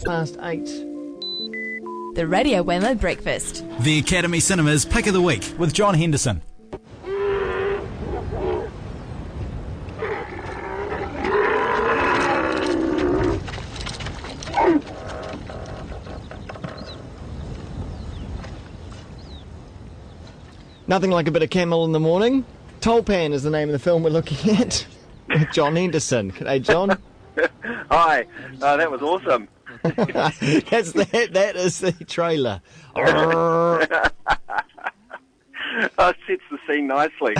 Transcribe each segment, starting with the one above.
8:30. The Radio Wammo Breakfast. The Academy Cinema's Pick of the Week with John Henderson. Nothing like a bit of camel in the morning. Tulpan is the name of the film we're looking at. With John Henderson. G'day, John. Hi. That was awesome. That is the trailer. It sets the scene nicely.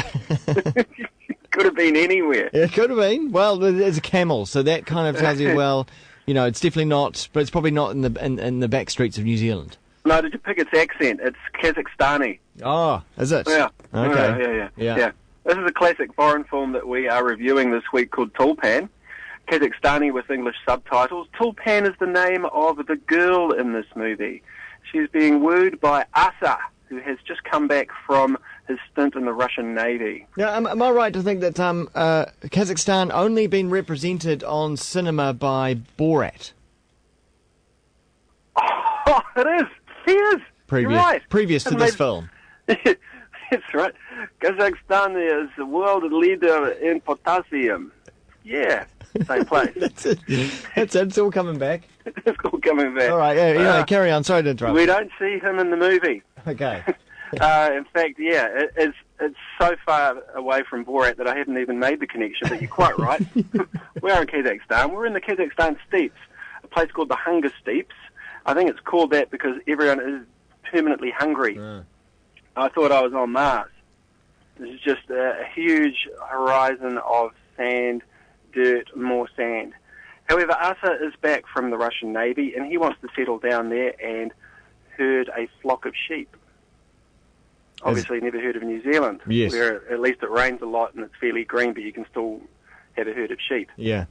Could have been anywhere. It could have been. Well, there's a camel, so that kind of tells you, well, you know, it's definitely not, but it's probably not in the back streets of New Zealand. No, did you pick its accent? It's Kazakhstani. Oh, is it? Yeah. Okay. Yeah. This is a classic foreign film that we are reviewing this week called Tulpan. Kazakhstani with English subtitles. Tulpan is the name of the girl in this movie. She's being wooed by Asa, who has just come back from his stint in the Russian Navy. Now, am I right to think that Kazakhstan only been represented on cinema by Borat? Oh, it is. He is. You're right. Previous to this film. That's right. Kazakhstan is the world leader in potassium. Yeah, same place. That's it. It's all coming back. It's all coming back. All right, carry on. Sorry to interrupt. We don't see him in the movie. Okay. In fact, it's so far away from Borat that I haven't even made the connection, but you're quite right. We're in Kazakhstan. We're in the Kazakhstan steppes, a place called the Hunger Steppes. I think it's called that because everyone is permanently hungry. I thought I was on Mars. This is just a huge horizon of sand, dirt, more sand. However, Asa is back from the Russian Navy and he wants to settle down there and herd a flock of sheep. Obviously, never heard of New Zealand, yes, where at least it rains a lot and it's fairly green, but you can still have a herd of sheep. Yeah.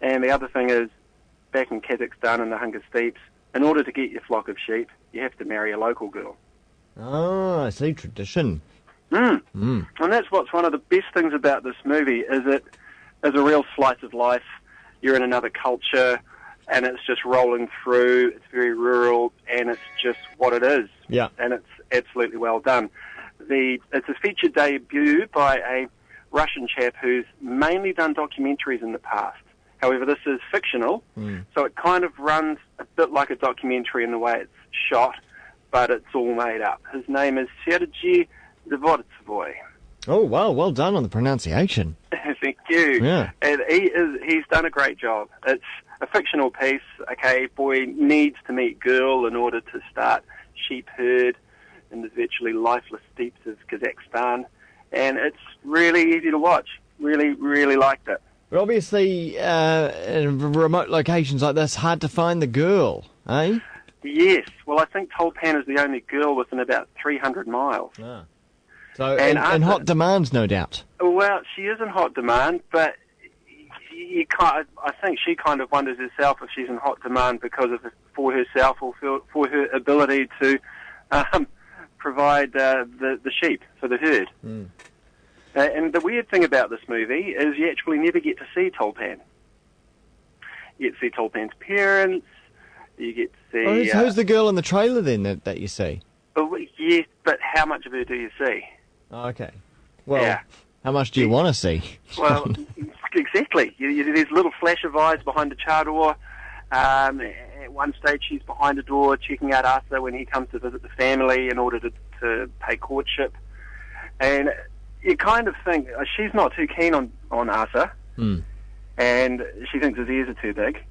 And the other thing is, back in Kazakhstan in the Hunger Steppes, in order to get your flock of sheep, you have to marry a local girl. Oh, I see, tradition. And that's what's one of the best things about this movie, is it is a real slice of life. You're in another culture, and it's just rolling through. It's very rural, and it's just what it is. Yeah. And it's absolutely well done. It's a feature debut by a Russian chap who's mainly done documentaries in the past. However, this is fictional, so it kind of runs a bit like a documentary in the way it's shot, but it's all made up. His name is Sergei Dvortsevoy. Oh, wow, well done on the pronunciation. Thank you. Yeah. And he's done a great job. It's a fictional piece. Okay, boy needs to meet girl in order to start sheep herd in the virtually lifeless steppes of Kazakhstan, and it's really easy to watch. Really, really liked it. But obviously, in remote locations like this, hard to find the girl, eh? Yes. Well, I think Tulpan is the only girl within about 300 miles. Ah. So, in hot demand, no doubt. Well, she is in hot demand, but I think she kind of wonders herself if she's in hot demand for herself or for her ability to provide the sheep for the herd. And the weird thing about this movie is you actually never get to see Tulpan. You get to see Tulpan's parents, you get to see... who's the girl in the trailer then that you see? Oh, yes, but how much of her do you see? Oh, okay. Well, how much do you want to see? Well, exactly. There's a little flash of eyes behind the car door. At one stage, she's behind the door checking out Arthur when he comes to visit the family in order to pay courtship. And you kind of think she's not too keen on Arthur, and she thinks his ears are too big.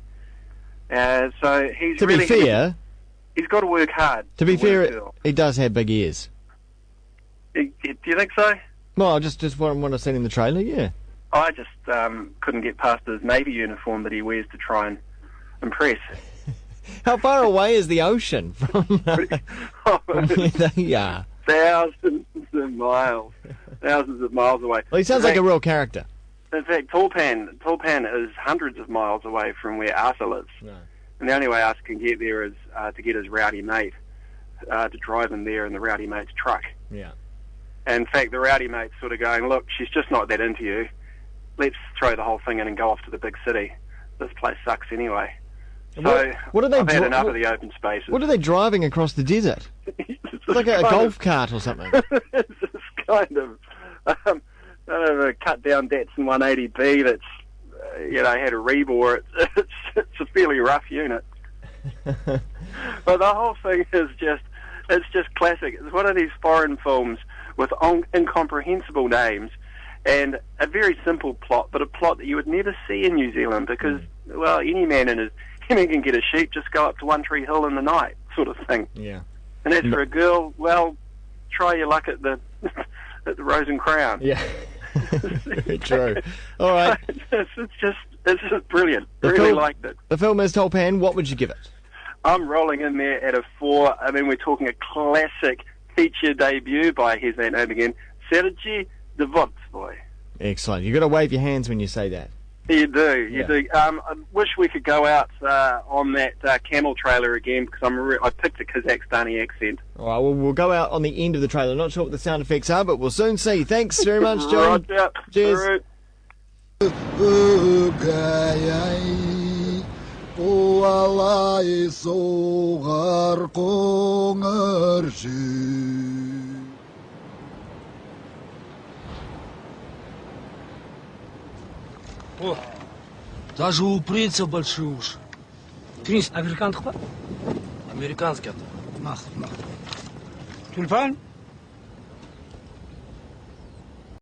So he's to be fair, he's got to work hard. To be fair, he does have big ears. Do you think so? Well, just what I've seen in the trailer, yeah. I just couldn't get past his Navy uniform that he wears to try and impress. How far away is the ocean from where they are? Thousands of miles. Thousands of miles away. Well, he sounds like a real character. In fact, Tulpan is hundreds of miles away from where Arthur lives. No. And the only way Arthur can get there is to get his rowdy mate to drive him there in the rowdy mate's truck. Yeah. And in fact, the rowdy mate's sort of going, look, she's just not that into you. Let's throw the whole thing in and go off to the big city. This place sucks anyway. So what are they I've had dri- enough what- of the open spaces. What are they driving across the desert? It's like a golf cart or something. It's this kind of a cut-down Datsun 180B that's, had a rebore. It's a fairly rough unit. But the whole thing is it's just classic. It's one of these foreign films with incomprehensible names and a very simple plot, but a plot that you would never see in New Zealand because, well, any man can get a sheep, just go up to One Tree Hill in the night, sort of thing. Yeah. And as for a girl, well, try your luck at the at the Rose and Crown. Yeah. Very true. All right. It's just brilliant. Really liked it. The film is Tulpan. What would you give it? I'm rolling in there at a 4. I mean, we're talking a classic feature debut by his name again, Sergei Dvorsky. Excellent. You've got to wave your hands when you say that. You do. I wish we could go out on that camel trailer again because I picked a Kazakhstani accent. All right, well, we'll go out on the end of the trailer. Not sure what the sound effects are, but we'll soon see. Thanks very much, John. Roger. Cheers. О, даже у принца большие уши. Принц, американский? Американский это. Нахуй. Тюльпан?